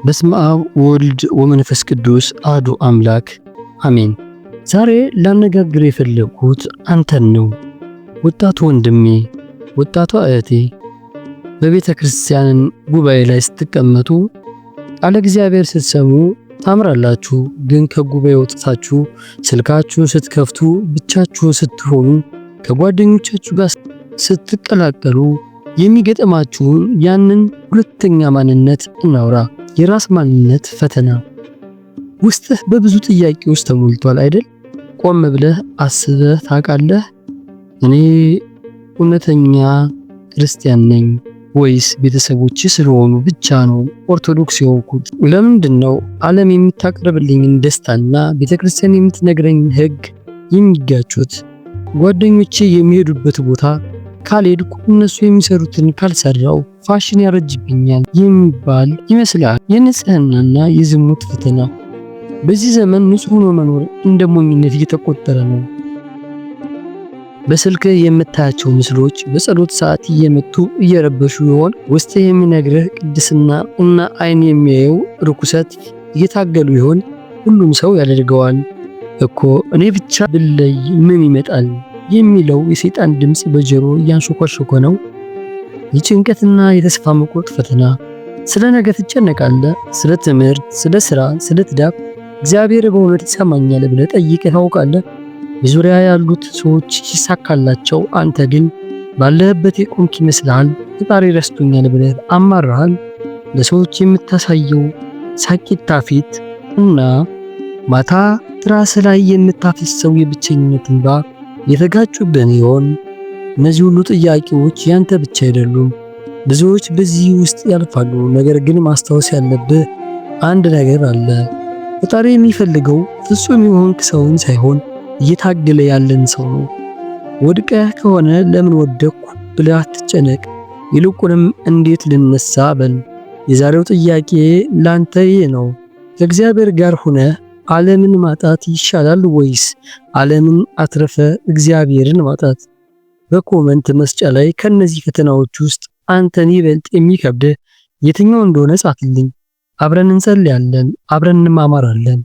በስመ አብ ወልድ ወመንፈስ ቅዱስ አሐዱ አምላክ አሜን። ዛሬ ላነጋግር የፈለኩት አንተን ነው። ወጣቱ ወንድሜ፣ ወጣቷ እህቴ፣ በቤተ ክርስቲያን ጉባኤ ላይ ስትቀመጡ ቃለ እግዚአብሔር ስትሰሙ ታምራላችሁ። ግን ከጉባኤ ወጥታችሁ ስልካችሁን ስትከፍቱ፣ ብቻችሁን ስትሆኑ፣ ከጓደኞቻችሁ ጋር ስትቀላቀሉ የሚገጥማችሁ ያንን ሁለተኛ ማንነት እናውራ። የራስ ማንነት ፈተና። ውስጥህ በብዙ ጥያቄዎች ተሞልቷል አይደል? ቆም ብለህ አስበህ ታውቃለህ? እኔ እውነተኛ ክርስቲያን ነኝ ወይስ ቤተሰቦቼ ስለሆኑ ብቻ ነው ኦርቶዶክስ የሆንኩት? ለምንድን ነው ዓለም የምታቀርብልኝን ደስታና ቤተክርስቲያን የምትነግረኝ ሕግ የሚጋጩት? ጓደኞቼ የሚሄዱበት ቦታ ካልሄድኩ እነሱ የሚሰሩትን ካልሰራው ፋሽን ያረጅብኛል የሚባል ይመስላል። የንጽህናና የዝሙት ፈተና። በዚህ ዘመን ንጹህ ሆኖ መኖር እንደ ሞኝነት እየተቆጠረ ነው። በስልክ የምታያቸው ምስሎች በጸሎት ሰዓት እየመቱ እየረበሹ ይሆን? ውስጥ የሚነግርህ ቅድስና እና አይን የሚያየው ርኩሰት እየታገሉ ይሆን? ሁሉም ሰው ያደርገዋል እኮ እኔ ብቻ ብለይ ምን ይመጣል የሚለው የሰይጣን ድምጽ በጆሮ እያንሾኳሾኮ ነው። የጭንቀትና የተስፋ መቁረጥ ፈተና። ስለ ነገ ትጨነቃለህ። ስለ ትምህርት፣ ስለ ስራ፣ ስለ ትዳር እግዚአብሔር በእውነት ይሰማኛል ብለህ ጠይቀህ ታውቃለህ? በዙሪያ ያሉት ሰዎች ሲሳካላቸው አንተ ግን ባለህበት የቆምክ ይመስልሃል። ፈጣሪ ረስቶኛል ብለህ አማራሃል። ለሰዎች የምታሳየው ሳቂታ ፊት እና ማታ ትራስ ላይ የምታፈሰው የብቸኝነት እንባ የተጋጩብን ይሆን? እነዚህ ሁሉ ጥያቄዎች ያንተ ብቻ አይደሉም። ብዙዎች በዚህ ውስጥ ያልፋሉ። ነገር ግን ማስታወስ ያለብህ አንድ ነገር አለ። ፈጣሪ የሚፈልገው ፍጹም የሆንክ ሰውን ሳይሆን እየታገለ ያለን ሰው ነው። ወድቀህ ከሆነ ለምን ወደቅኩ ብለህ አትጨነቅ። ይልቁንም እንዴት ልነሳ በል። የዛሬው ጥያቄ ላንተ ይህ ነው። ከእግዚአብሔር ጋር ሆነህ ዓለምን ማጣት ይሻላል ወይስ ዓለምን አትረፈ እግዚአብሔርን ማጣት? በኮመንት መስጫ ላይ ከነዚህ ፈተናዎች ውስጥ አንተን ይበልጥ የሚከብድህ የትኛው እንደሆነ ጻፍልኝ። አብረን እንጸልያለን፣ አብረን እንማማራለን።